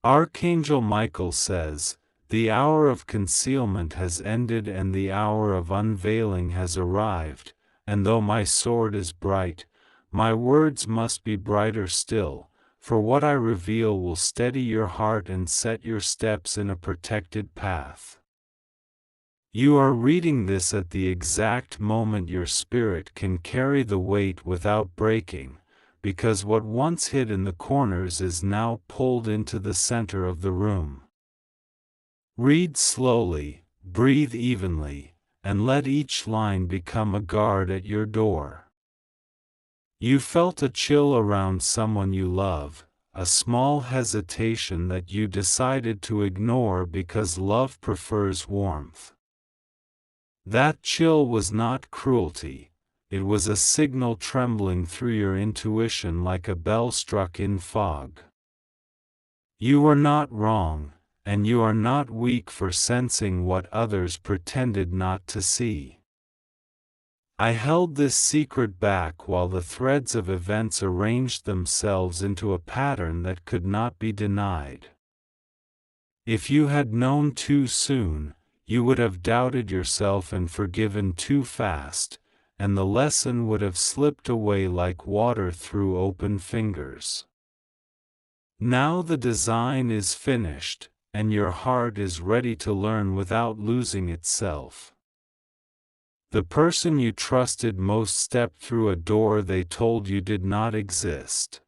Archangel Michael says, "The hour of concealment has ended and the hour of unveiling has arrived, and though my sword is bright, my words must be brighter still, for what I reveal will steady your heart and set your steps in a protected path." You are reading this at the exact moment your spirit can carry the weight without breaking, because what once hid in the corners is now pulled into the center of the room. Read slowly, breathe evenly, and let each line become a guard at your door. You felt a chill around someone you love, a small hesitation that you decided to ignore because love prefers warmth. That chill was not cruelty, it was a signal trembling through your intuition like a bell struck in fog. You were not wrong, and you are not weak for sensing what others pretended not to see. I held this secret back while the threads of events arranged themselves into a pattern that could not be denied. If you had known too soon, you would have doubted yourself and forgiven too fast, and the lesson would have slipped away like water through open fingers. Now the design is finished, and your heart is ready to learn without losing itself. The person you trusted most stepped through a door they told you did not exist.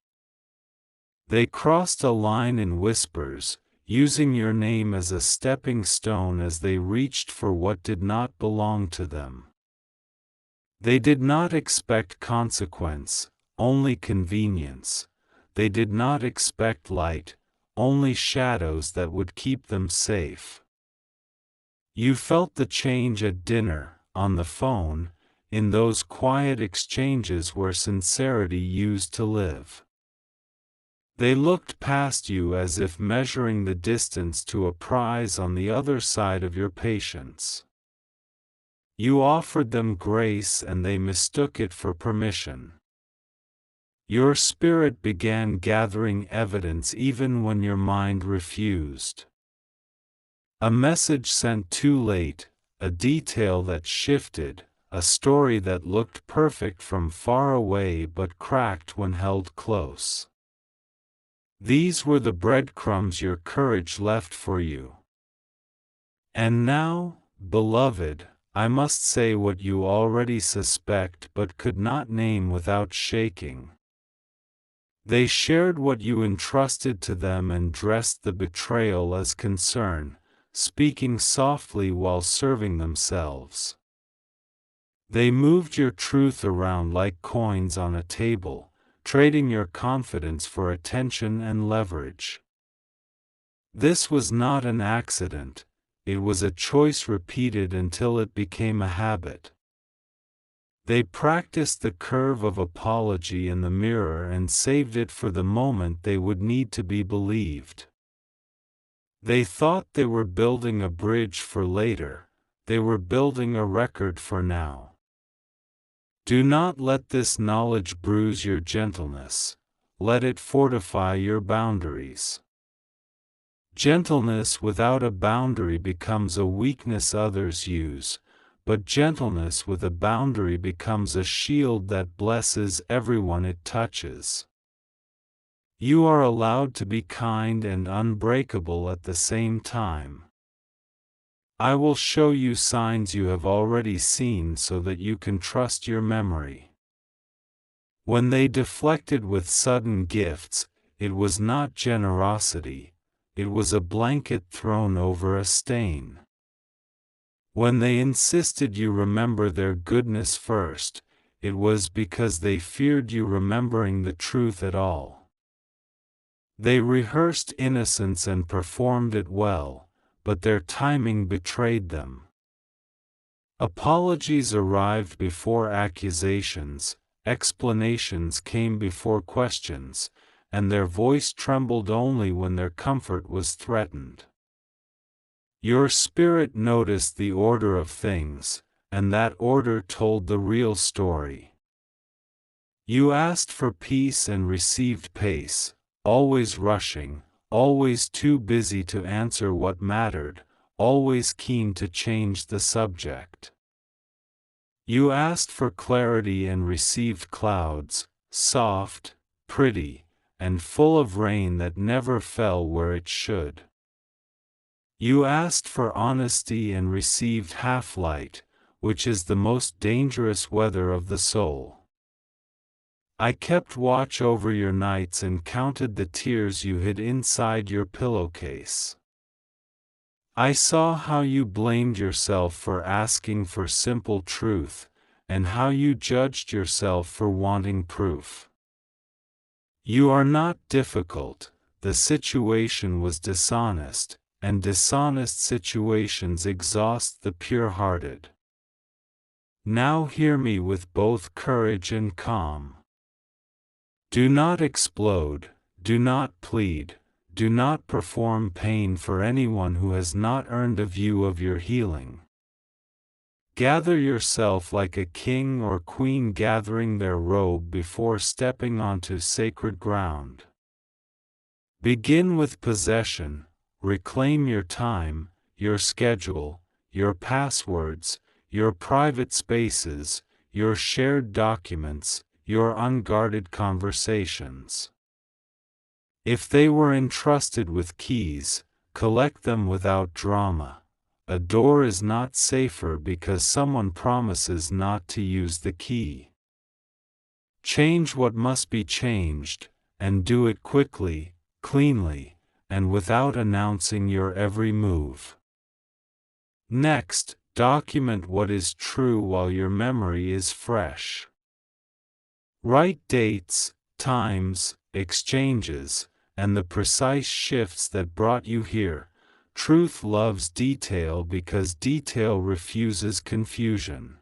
They crossed a line in whispers, using your name as a stepping stone as they reached for what did not belong to them. They did not expect consequence, only convenience. They did not expect light, only shadows that would keep them safe. You felt the change at dinner, on the phone, in those quiet exchanges where sincerity used to live. They looked past you as if measuring the distance to a prize on the other side of your patience. You offered them grace and they mistook it for permission. Your spirit began gathering evidence even when your mind refused. A message sent too late, a detail that shifted, a story that looked perfect from far away but cracked when held close. These were the breadcrumbs your courage left for you. And now, beloved, I must say what you already suspect but could not name without shaking. They shared what you entrusted to them and dressed the betrayal as concern, speaking softly while serving themselves. They moved your truth around like coins on a table, trading your confidence for attention and leverage. This was not an accident, it was a choice repeated until it became a habit. They practiced the curve of apology in the mirror and saved it for the moment they would need to be believed. They thought they were building a bridge for later, they were building a record for now. Do not let this knowledge bruise your gentleness, let it fortify your boundaries. Gentleness without a boundary becomes a weakness others use, but gentleness with a boundary becomes a shield that blesses everyone it touches. You are allowed to be kind and unbreakable at the same time. I will show you signs you have already seen so that you can trust your memory. When they deflected with sudden gifts, it was not generosity, it was a blanket thrown over a stain. When they insisted you remember their goodness first, it was because they feared you remembering the truth at all. They rehearsed innocence and performed it well, but their timing betrayed them. Apologies arrived before accusations, explanations came before questions, and their voice trembled only when their comfort was threatened. Your spirit noticed the order of things, and that order told the real story. You asked for peace and received pace, always rushing, always too busy to answer what mattered, always keen to change the subject. You asked for clarity and received clouds, soft, pretty, and full of rain that never fell where it should. You asked for honesty and received half-light, which is the most dangerous weather of the soul. I kept watch over your nights and counted the tears you hid inside your pillowcase. I saw how you blamed yourself for asking for simple truth, and how you judged yourself for wanting proof. You are not difficult, the situation was dishonest, and dishonest situations exhaust the pure-hearted. Now hear me with both courage and calm. Do not explode, do not plead, do not perform pain for anyone who has not earned a view of your healing. Gather yourself like a king or queen gathering their robe before stepping onto sacred ground. Begin with possession, reclaim your time, your schedule, your passwords, your private spaces, your shared documents, your unguarded conversations. If they were entrusted with keys, collect them without drama. A door is not safer because someone promises not to use the key. Change what must be changed, and do it quickly, cleanly, and without announcing your every move. Next, document what is true while your memory is fresh. Write dates, times, exchanges, and the precise shifts that brought you here. Truth loves detail because detail refuses confusion.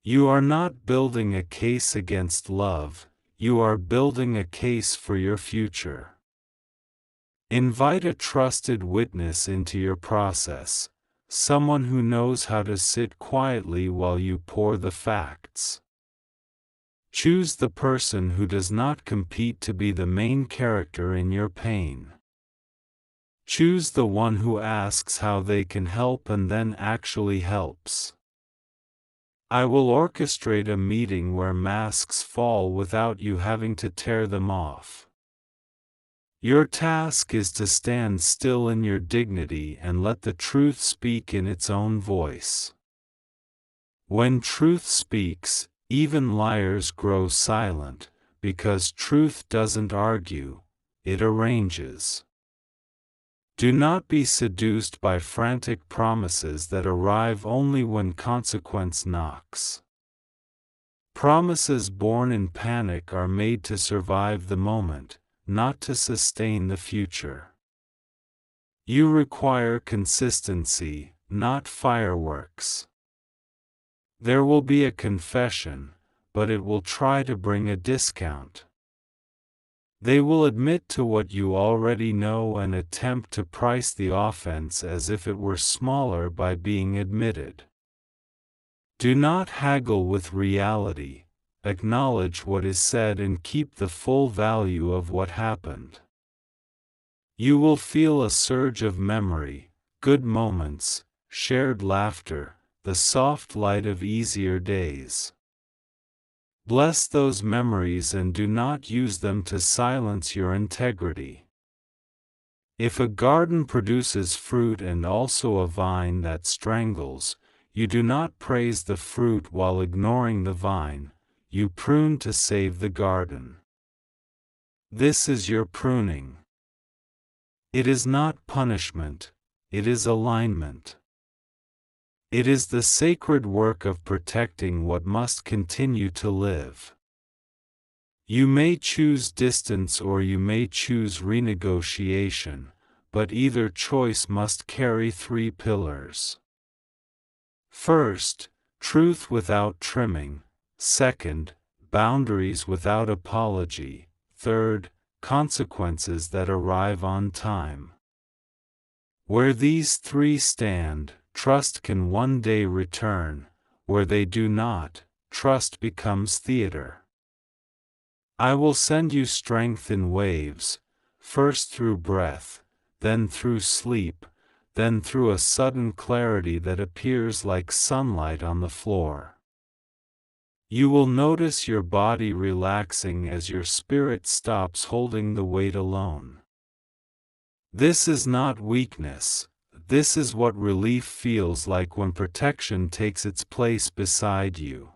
You are not building a case against love, you are building a case for your future. Invite a trusted witness into your process, someone who knows how to sit quietly while you pour the facts. Choose the person who does not compete to be the main character in your pain. Choose the one who asks how they can help and then actually helps. I will orchestrate a meeting where masks fall without you having to tear them off. Your task is to stand still in your dignity and let the truth speak in its own voice. When truth speaks, even liars grow silent, because truth doesn't argue, it arranges. Do not be seduced by frantic promises that arrive only when consequence knocks. Promises born in panic are made to survive the moment, not to sustain the future. You require consistency, not fireworks. There will be a confession, but it will try to bring a discount. They will admit to what you already know and attempt to price the offense as if it were smaller by being admitted. Do not haggle with reality, acknowledge what is said and keep the full value of what happened. You will feel a surge of memory, good moments, shared laughter, the soft light of easier days. Bless those memories and do not use them to silence your integrity. If a garden produces fruit and also a vine that strangles, you do not praise the fruit while ignoring the vine, you prune to save the garden. This is your pruning. It is not punishment, it is alignment. It is the sacred work of protecting what must continue to live. You may choose distance or you may choose renegotiation, but either choice must carry three pillars. First, truth without trimming. Second, boundaries without apology. Third, consequences that arrive on time. Where these three stand, trust can one day return. Where they do not, trust becomes theater. I will send you strength in waves, first through breath, then through sleep, then through a sudden clarity that appears like sunlight on the floor. You will notice your body relaxing as your spirit stops holding the weight alone. This is not weakness. This is what relief feels like when protection takes its place beside you.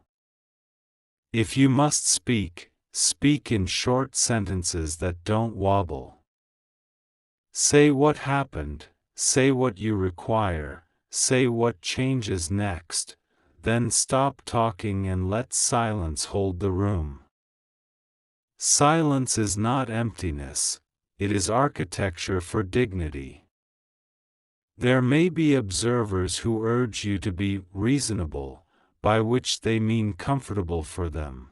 If you must speak, speak in short sentences that don't wobble. Say what happened, say what you require, say what changes next, then stop talking and let silence hold the room. Silence is not emptiness, it is architecture for dignity. There may be observers who urge you to be reasonable, by which they mean comfortable for them.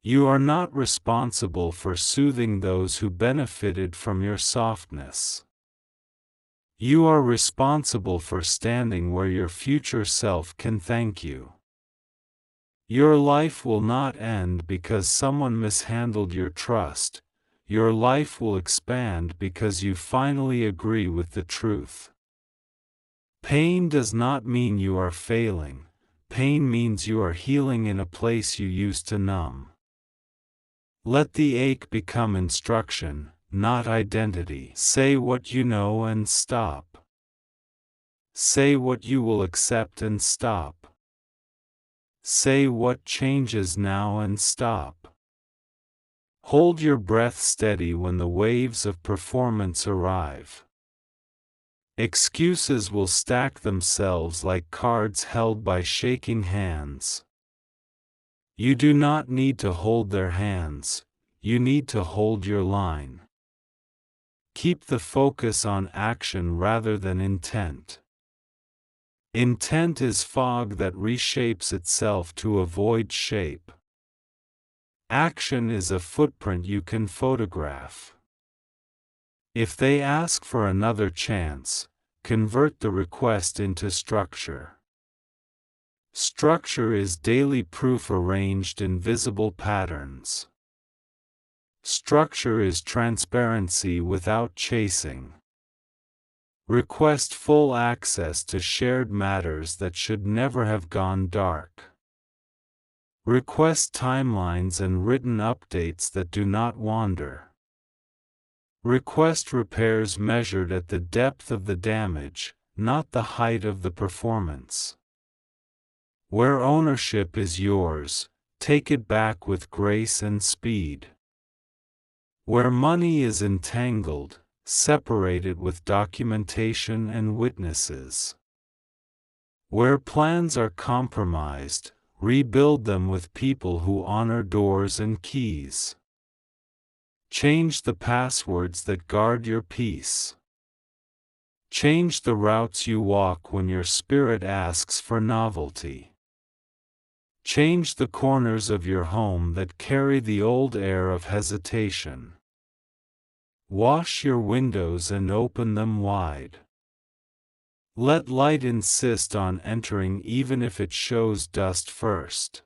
You are not responsible for soothing those who benefited from your softness. You are responsible for standing where your future self can thank you. Your life will not end because someone mishandled your trust. Your life will expand because you finally agree with the truth. Pain does not mean you are failing. Pain means you are healing in a place you used to numb. Let the ache become instruction, not identity. Say what you know and stop. Say what you will accept and stop. Say what changes now and stop. Hold your breath steady when the waves of performance arrive. Excuses will stack themselves like cards held by shaking hands. You do not need to hold their hands, you need to hold your line. Keep the focus on action rather than intent. Intent is fog that reshapes itself to avoid shape. Action is a footprint you can photograph. If they ask for another chance, convert the request into structure. Structure is daily proof arranged in visible patterns. Structure is transparency without chasing. Request full access to shared matters that should never have gone dark. Request timelines and written updates that do not wander. Request repairs measured at the depth of the damage, not the height of the performance. Where ownership is yours, take it back with grace and speed. Where money is entangled, separate it with documentation and witnesses. Where plans are compromised, rebuild them with people who honor doors and keys. Change the passwords that guard your peace. Change the routes you walk when your spirit asks for novelty. Change the corners of your home that carry the old air of hesitation. Wash your windows and open them wide. Let light insist on entering even if it shows dust first.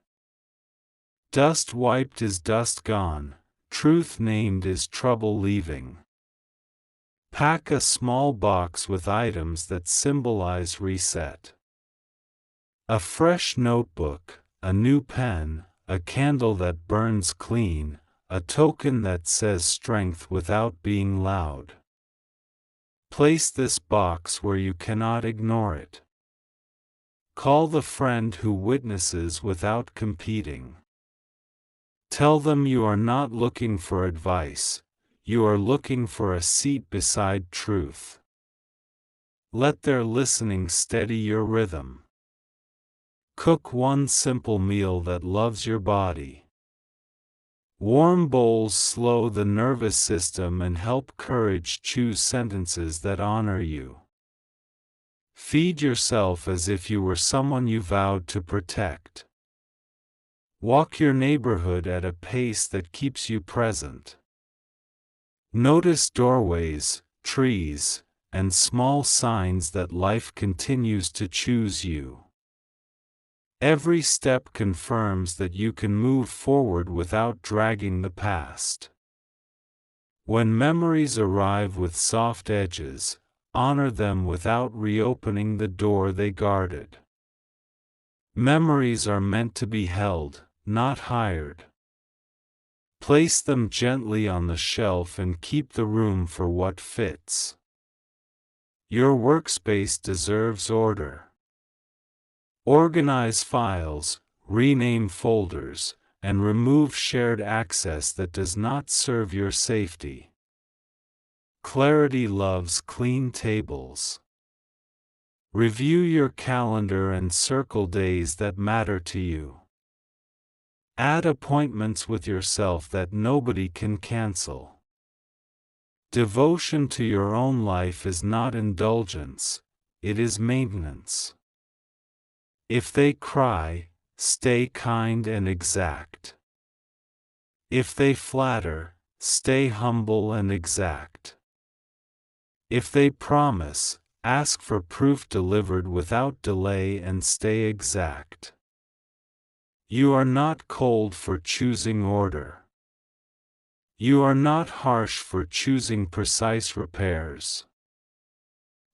Dust wiped is dust gone, truth named is trouble leaving. Pack a small box with items that symbolize reset. A fresh notebook, a new pen, a candle that burns clean, a token that says strength without being loud. Place this box where you cannot ignore it. Call the friend who witnesses without competing. Tell them you are not looking for advice, you are looking for a seat beside truth. Let their listening steady your rhythm. Cook one simple meal that loves your body. Warm bowls slow the nervous system and help courage choose sentences that honor you. Feed yourself as if you were someone you vowed to protect. Walk your neighborhood at a pace that keeps you present. Notice doorways, trees, and small signs that life continues to choose you. Every step confirms that you can move forward without dragging the past. When memories arrive with soft edges, honor them without reopening the door they guarded. Memories are meant to be held, not hired. Place them gently on the shelf and keep the room for what fits. Your workspace deserves order. Organize files, rename folders, and remove shared access that does not serve your safety. Clarity loves clean tables. Review your calendar and circle days that matter to you. Add appointments with yourself that nobody can cancel. Devotion to your own life is not indulgence, it is maintenance. If they cry, stay kind and exact. If they flatter, stay humble and exact. If they promise, ask for proof delivered without delay and stay exact. You are not cold for choosing order. You are not harsh for choosing precise repairs.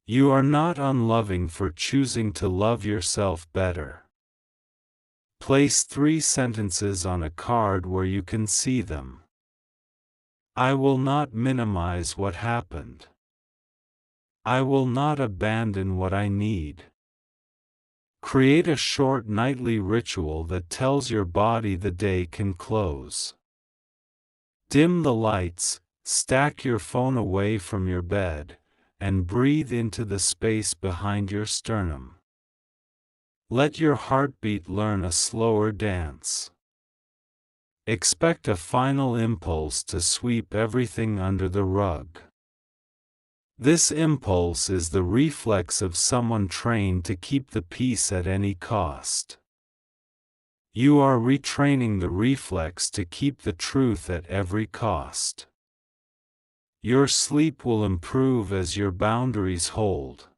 You are not unloving for choosing to love yourself better. Place 3 sentences on a card where you can see them. I will not minimize what happened. I will not abandon what I need. Create a short nightly ritual that tells your body the day can close. Dim the lights, stack your phone away from your bed, and breathe into the space behind your sternum. Let your heartbeat learn a slower dance. Expect a final impulse to sweep everything under the rug. This impulse is the reflex of someone trained to keep the peace at any cost. You are retraining the reflex to keep the truth at every cost. Your sleep will improve as your boundaries hold.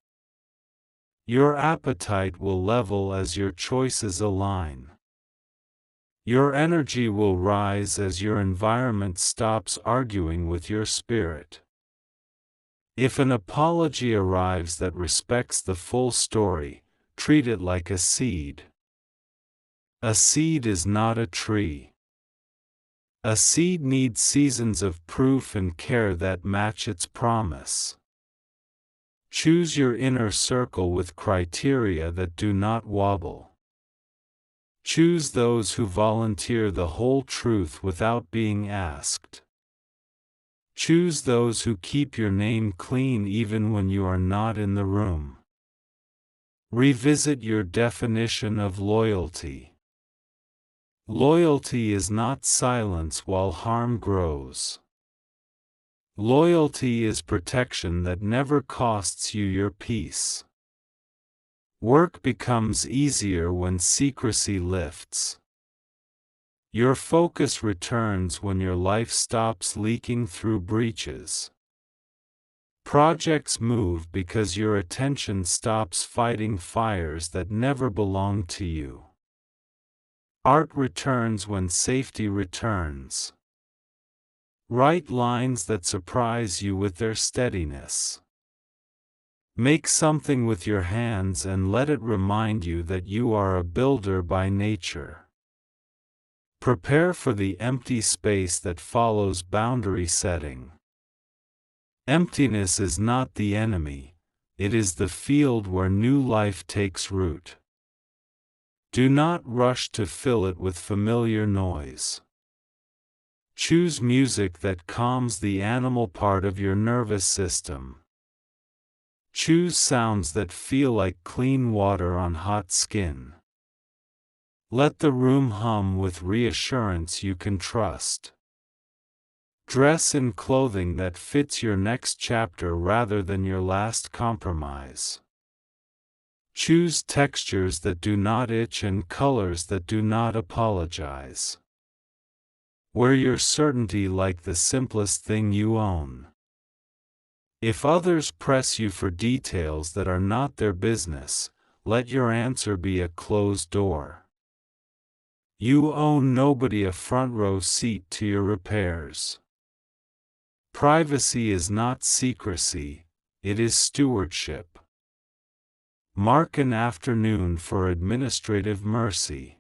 Your appetite will level as your choices align. Your energy will rise as your environment stops arguing with your spirit. If an apology arrives that respects the full story, treat it like a seed. A seed is not a tree. A seed needs seasons of proof and care that match its promise. Choose your inner circle with criteria that do not wobble. Choose those who volunteer the whole truth without being asked. Choose those who keep your name clean even when you are not in the room. Revisit your definition of loyalty. Loyalty is not silence while harm grows. Loyalty is protection that never costs you your peace. Work becomes easier when secrecy lifts. Your focus returns when your life stops leaking through breaches. Projects move because your attention stops fighting fires that never belonged to you. Art returns when safety returns. Write lines that surprise you with their steadiness. Make something with your hands and let it remind you that you are a builder by nature. Prepare for the empty space that follows boundary setting. Emptiness is not the enemy, it is the field where new life takes root. Do not rush to fill it with familiar noise. Choose music that calms the animal part of your nervous system. Choose sounds that feel like clean water on hot skin. Let the room hum with reassurance you can trust. Dress in clothing that fits your next chapter rather than your last compromise. Choose textures that do not itch and colors that do not apologize. Wear your certainty like the simplest thing you own. If others press you for details that are not their business, let your answer be a closed door. You owe nobody a front row seat to your repairs. Privacy is not secrecy, it is stewardship. Mark an afternoon for administrative mercy.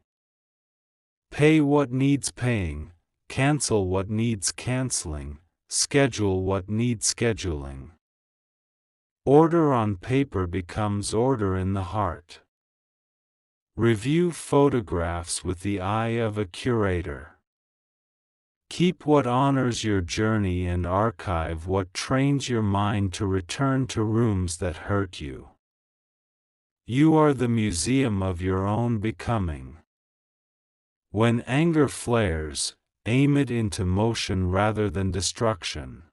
Pay what needs paying, cancel what needs canceling, schedule what needs scheduling. Order on paper becomes order in the heart. Review photographs with the eye of a curator. Keep what honors your journey and archive what trains your mind to return to rooms that hurt you. You are the museum of your own becoming. When anger flares, aim it into motion rather than destruction.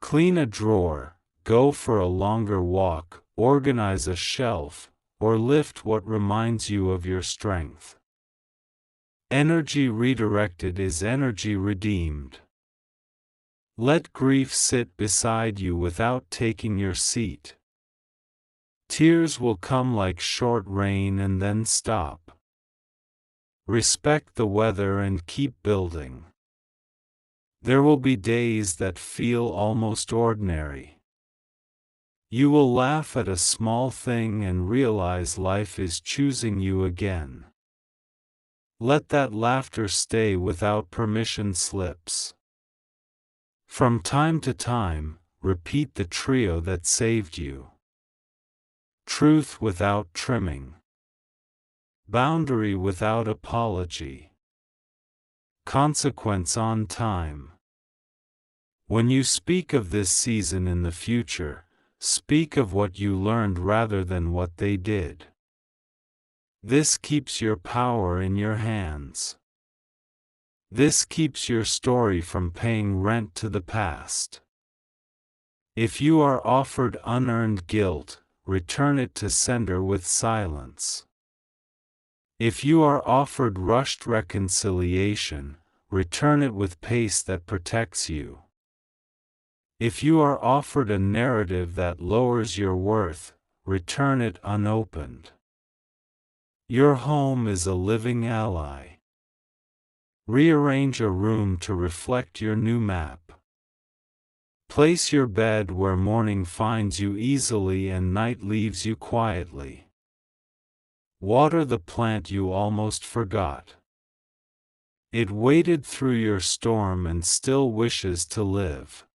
Clean a drawer, go for a longer walk, organize a shelf, or lift what reminds you of your strength. Energy redirected is energy redeemed. Let grief sit beside you without taking your seat. Tears will come like short rain and then stop. Respect the weather and keep building. There will be days that feel almost ordinary. You will laugh at a small thing and realize life is choosing you again. Let that laughter stay without permission slips. From time to time, repeat the trio that saved you. Truth without trimming. Boundary without apology. Consequence on time. When you speak of this season in the future, speak of what you learned rather than what they did. This keeps your power in your hands. This keeps your story from paying rent to the past. If you are offered unearned guilt, return it to sender with silence. If you are offered rushed reconciliation, return it with pace that protects you. If you are offered a narrative that lowers your worth, return it unopened. Your home is a living ally. Rearrange a room to reflect your new map. Place your bed where morning finds you easily and night leaves you quietly. Water the plant you almost forgot. It waded through your storm and still wishes to live.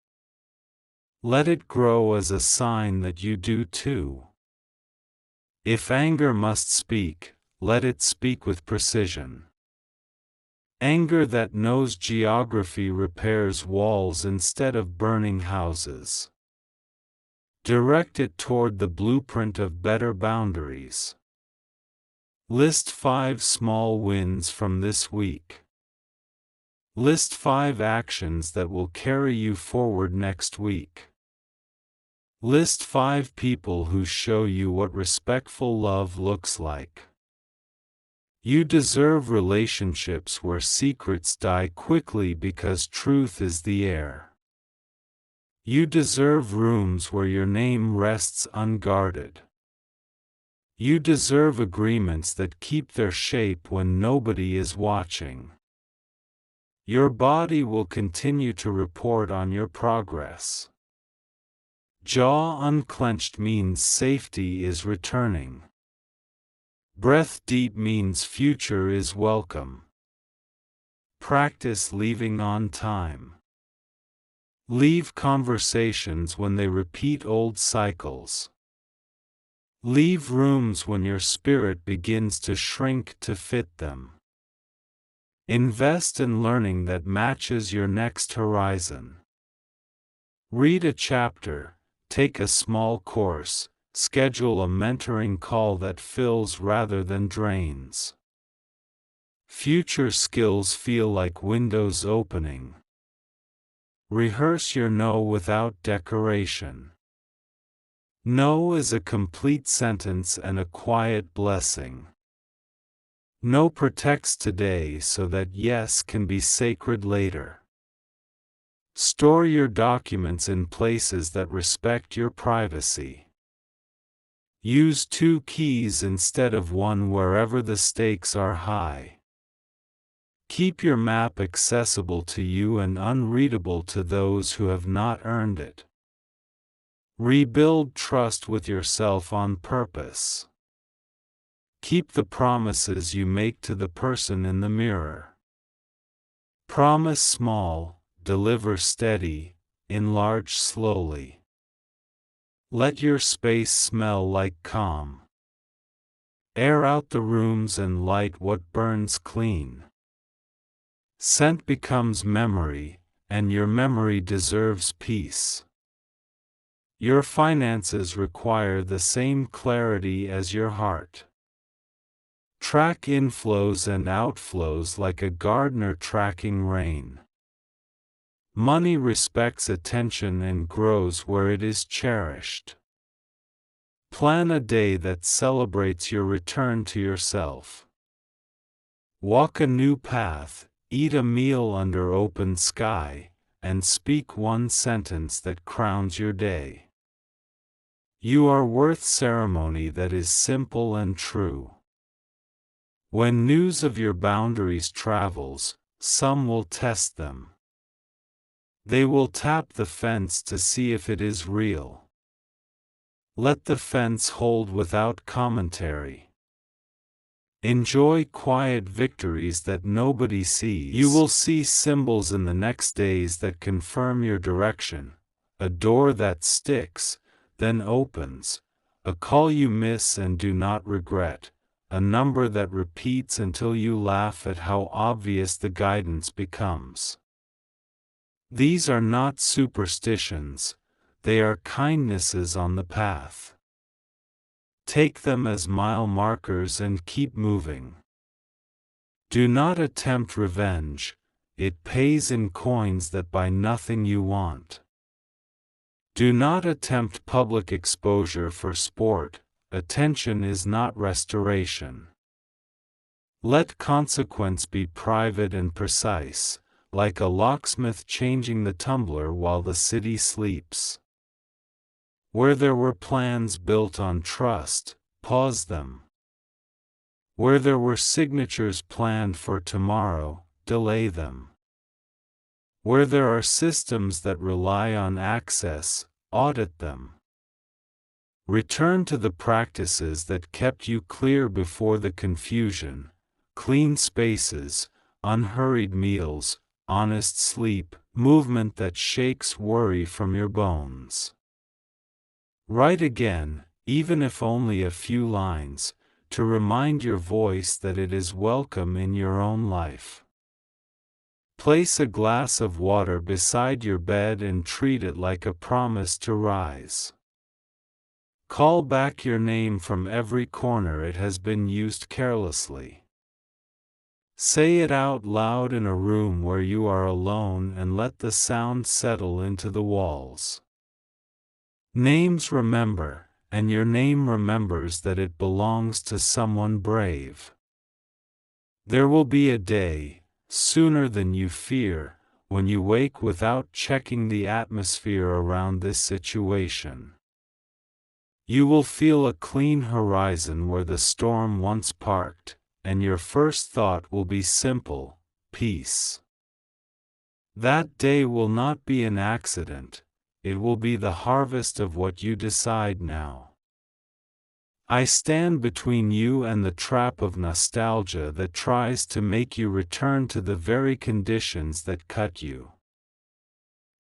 Let it grow as a sign that you do too. If anger must speak, let it speak with precision. Anger that knows geography repairs walls instead of burning houses. Direct it toward the blueprint of better boundaries. List 5 small wins from this week. List 5 actions that will carry you forward next week. List 5 people who show you what respectful love looks like. You deserve relationships where secrets die quickly because truth is the air. You deserve rooms where your name rests unguarded. You deserve agreements that keep their shape when nobody is watching. Your body will continue to report on your progress. Jaw unclenched means safety is returning. Breath deep means future is welcome. Practice leaving on time. Leave conversations when they repeat old cycles. Leave rooms when your spirit begins to shrink to fit them. Invest in learning that matches your next horizon. Read a chapter, take a small course, schedule a mentoring call that fills rather than drains. Future skills feel like windows opening. Rehearse your no without decoration. No is a complete sentence and a quiet blessing. No protects today so that yes can be sacred later. Store your documents in places that respect your privacy. Use 2 keys instead of 1 wherever the stakes are high. Keep your map accessible to you and unreadable to those who have not earned it. Rebuild trust with yourself on purpose. Keep the promises you make to the person in the mirror. Promise small, deliver steady, enlarge slowly. Let your space smell like calm. Air out the rooms and light what burns clean. Scent becomes memory, and your memory deserves peace. Your finances require the same clarity as your heart. Track inflows and outflows like a gardener tracking rain. Money respects attention and grows where it is cherished. Plan a day that celebrates your return to yourself. Walk a new path, eat a meal under open sky, and speak one sentence that crowns your day. You are worth ceremony that is simple and true. When news of your boundaries travels, some will test them. They will tap the fence to see if it is real. Let the fence hold without commentary. Enjoy quiet victories that nobody sees. You will see symbols in the next days that confirm your direction, a door that sticks, then opens, a call you miss and do not regret, a number that repeats until you laugh at how obvious the guidance becomes. These are not superstitions, they are kindnesses on the path. Take them as mile markers and keep moving. Do not attempt revenge, it pays in coins that buy nothing you want. Do not attempt public exposure for sport, attention is not restoration. Let consequence be private and precise, like a locksmith changing the tumbler while the city sleeps. Where there were plans built on trust, pause them. Where there were signatures planned for tomorrow, delay them. Where there are systems that rely on access, audit them. Return to the practices that kept you clear before the confusion: clean spaces, unhurried meals, honest sleep, movement that shakes worry from your bones. Write again, even if only a few lines, to remind your voice that it is welcome in your own life. Place a glass of water beside your bed and treat it like a promise to rise. Call back your name from every corner it has been used carelessly. Say it out loud in a room where you are alone and let the sound settle into the walls. Names remember, and your name remembers that it belongs to someone brave. There will be a day, sooner than you fear, when you wake without checking the atmosphere around this situation. You will feel a clean horizon where the storm once parked, and your first thought will be simple: peace. That day will not be an accident, it will be the harvest of what you decide now. I stand between you and the trap of nostalgia that tries to make you return to the very conditions that cut you.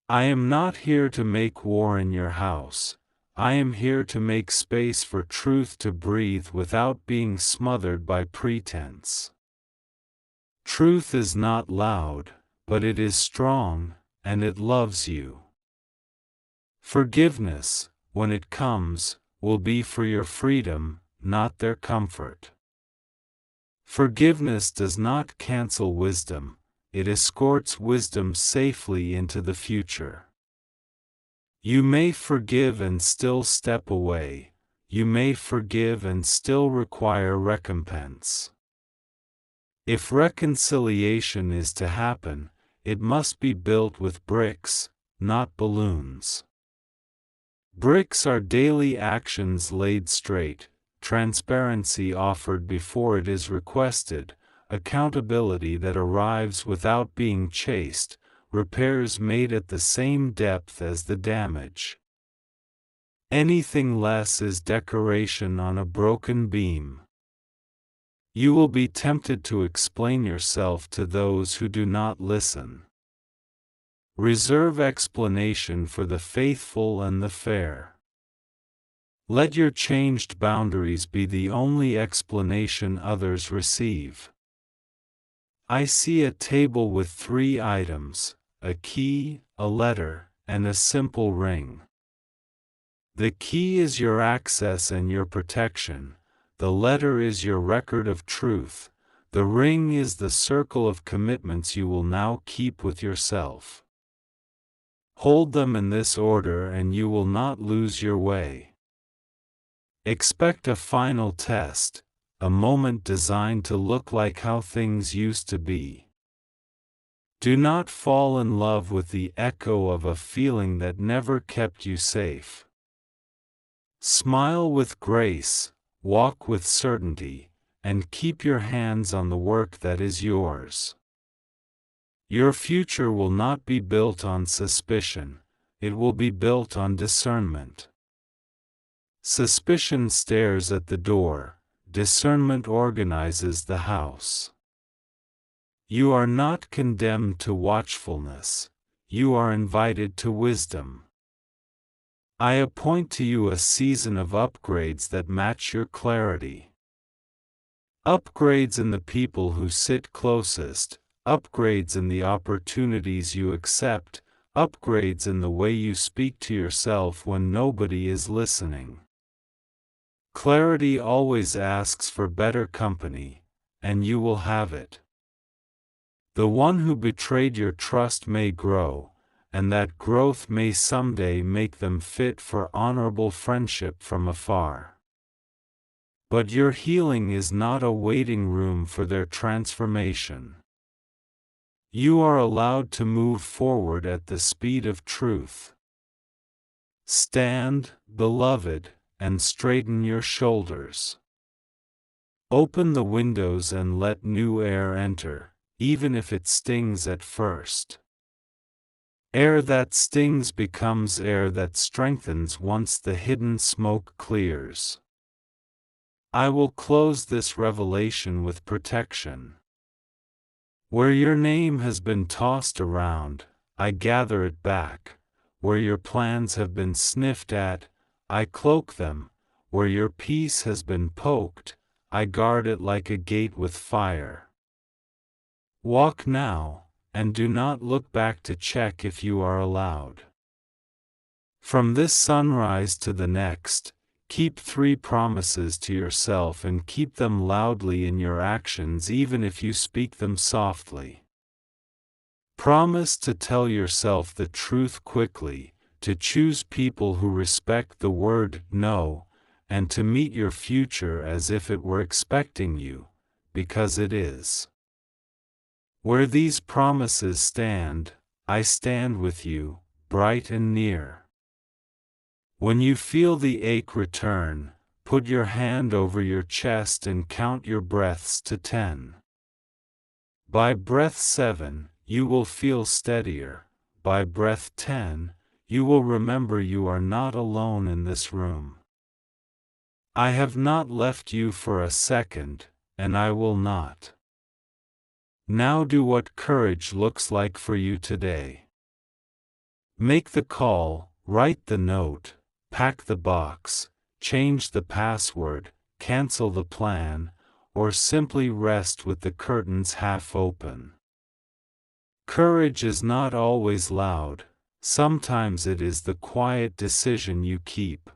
I am not here to make war in your house, I am here to make space for truth to breathe without being smothered by pretense. Truth is not loud, but it is strong, and it loves you. Forgiveness, when it comes, will be for your freedom, not their comfort. Forgiveness does not cancel wisdom, it escorts wisdom safely into the future. You may forgive and still step away, you may forgive and still require recompense. If reconciliation is to happen, it must be built with bricks, not balloons. Bricks are daily actions laid straight, transparency offered before it is requested, accountability that arrives without being chased, repairs made at the same depth as the damage. Anything less is decoration on a broken beam. You will be tempted to explain yourself to those who do not listen. Reserve explanation for the faithful and the fair. Let your changed boundaries be the only explanation others receive. I see a table with 3 items, a key, a letter, and a simple ring. The key is your access and your protection, the letter is your record of truth, the ring is the circle of commitments you will now keep with yourself. Hold them in this order and you will not lose your way. Expect a final test, a moment designed to look like how things used to be. Do not fall in love with the echo of a feeling that never kept you safe. Smile with grace, walk with certainty, and keep your hands on the work that is yours. Your future will not be built on suspicion, it will be built on discernment. Suspicion stares at the door, discernment organizes the house. You are not condemned to watchfulness, you are invited to wisdom. I appoint to you a season of upgrades that match your clarity. Upgrades in the people who sit closest, upgrades in the opportunities you accept, upgrades in the way you speak to yourself when nobody is listening. Clarity always asks for better company, and you will have it. The one who betrayed your trust may grow, and that growth may someday make them fit for honorable friendship from afar. But your healing is not a waiting room for their transformation. You are allowed to move forward at the speed of truth. Stand, beloved, and straighten your shoulders. Open the windows and let new air enter, even if it stings at first. Air that stings becomes air that strengthens once the hidden smoke clears. I will close this revelation with protection. Where your name has been tossed around, I gather it back. Where your plans have been sniffed at, I cloak them. Where your peace has been poked, I guard it like a gate with fire. Walk now, and do not look back to check if you are allowed. From this sunrise to the next, keep 3 promises to yourself and keep them loudly in your actions even if you speak them softly. Promise to tell yourself the truth quickly, to choose people who respect the word no, and to meet your future as if it were expecting you, because it is. Where these promises stand, I stand with you, bright and near. When you feel the ache return, put your hand over your chest and count your breaths to 10. By breath 7, you will feel steadier. By breath 10, you will remember you are not alone in this room. I have not left you for a second, and I will not. Now do what courage looks like for you today. Make the call, write the note, pack the box, change the password, cancel the plan, or simply rest with the curtains half open. Courage is not always loud, sometimes it is the quiet decision you keep.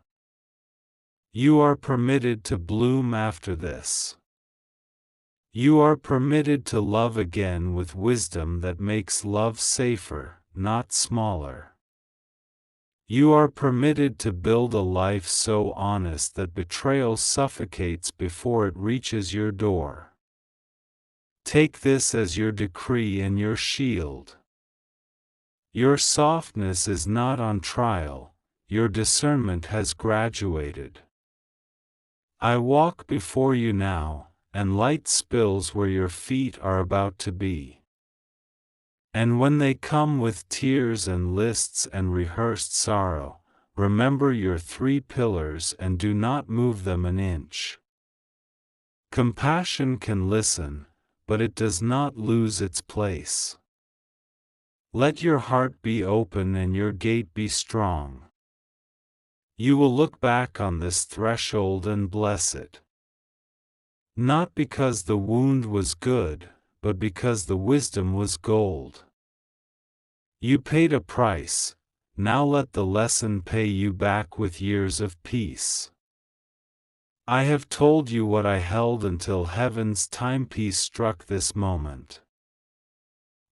You are permitted to bloom after this. You are permitted to love again with wisdom that makes love safer, not smaller. You are permitted to build a life so honest that betrayal suffocates before it reaches your door. Take this as your decree and your shield. Your softness is not on trial, your discernment has graduated. I walk before you now, and light spills where your feet are about to be. And when they come with tears and lists and rehearsed sorrow, remember your 3 pillars and do not move them an inch. Compassion can listen, but it does not lose its place. Let your heart be open and your gate be strong. You will look back on this threshold and bless it. Not because the wound was good, but because the wisdom was gold. You paid a price, now let the lesson pay you back with years of peace. I have told you what I held until heaven's timepiece struck this moment.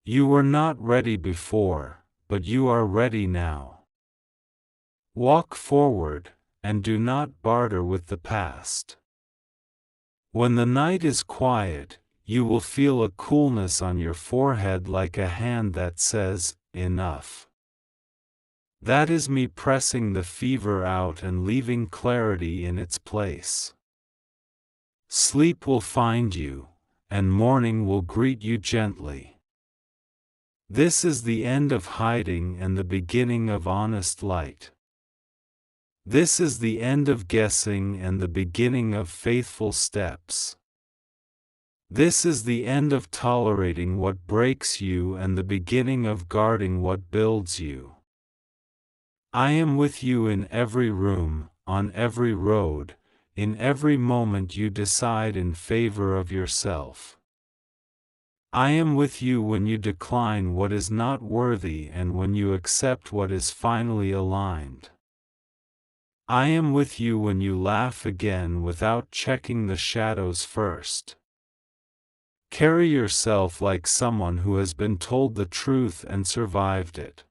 You were not ready before, but you are ready now. Walk forward, and do not barter with the past. When the night is quiet, you will feel a coolness on your forehead like a hand that says, "Enough." That is me pressing the fever out and leaving clarity in its place. Sleep will find you, and morning will greet you gently. This is the end of hiding and the beginning of honest light. This is the end of guessing and the beginning of faithful steps. This is the end of tolerating what breaks you and the beginning of guarding what builds you. I am with you in every room, on every road, in every moment you decide in favor of yourself. I am with you when you decline what is not worthy and when you accept what is finally aligned. I am with you when you laugh again without checking the shadows first. Carry yourself like someone who has been told the truth and survived it.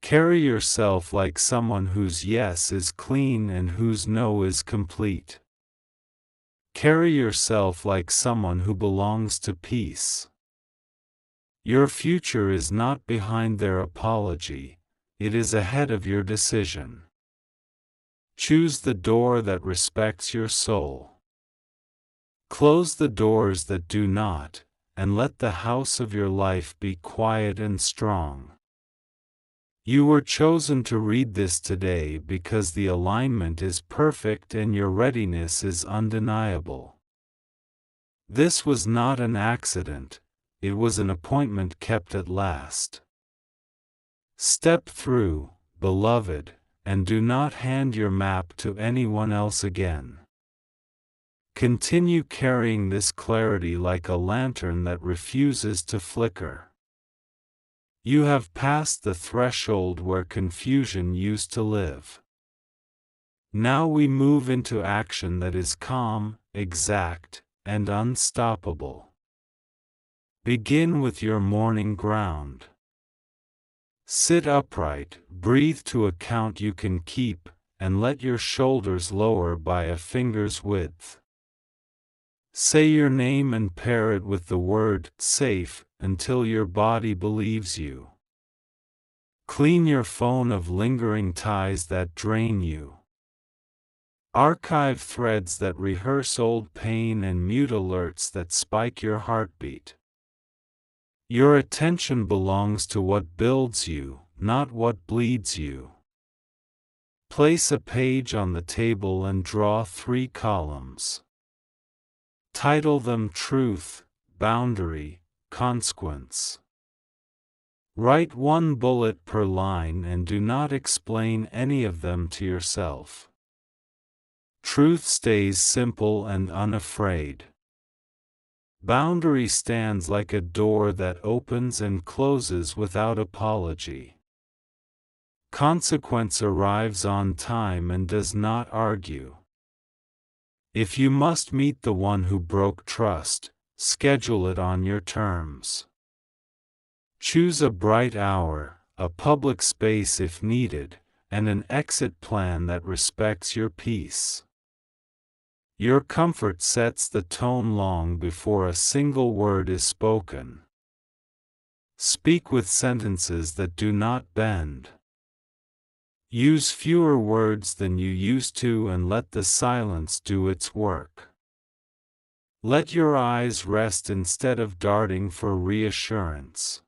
Carry yourself like someone whose yes is clean and whose no is complete. Carry yourself like someone who belongs to peace. Your future is not behind their apology, it is ahead of your decision. Choose the door that respects your soul. Close the doors that do not, and let the house of your life be quiet and strong. You were chosen to read this today because the alignment is perfect and your readiness is undeniable. This was not an accident, it was an appointment kept at last. Step through, beloved, and do not hand your map to anyone else again. Continue carrying this clarity like a lantern that refuses to flicker. You have passed the threshold where confusion used to live. Now we move into action that is calm, exact, and unstoppable. Begin with your morning ground. Sit upright, breathe to a count you can keep, and let your shoulders lower by a finger's width. Say your name and pair it with the word "safe" until your body believes you. Clean your phone of lingering ties that drain you. Archive threads that rehearse old pain and mute alerts that spike your heartbeat. Your attention belongs to what builds you, not what bleeds you. Place a page on the table and draw 3 columns. Title them Truth, Boundary, Consequence. Write 1 bullet per line and do not explain any of them to yourself. Truth stays simple and unafraid. Boundary stands like a door that opens and closes without apology. Consequence arrives on time and does not argue. If you must meet the one who broke trust, schedule it on your terms. Choose a bright hour, a public space if needed, and an exit plan that respects your peace. Your comfort sets the tone long before a single word is spoken. Speak with sentences that do not bend. Use fewer words than you used to and let the silence do its work. Let your eyes rest instead of darting for reassurance.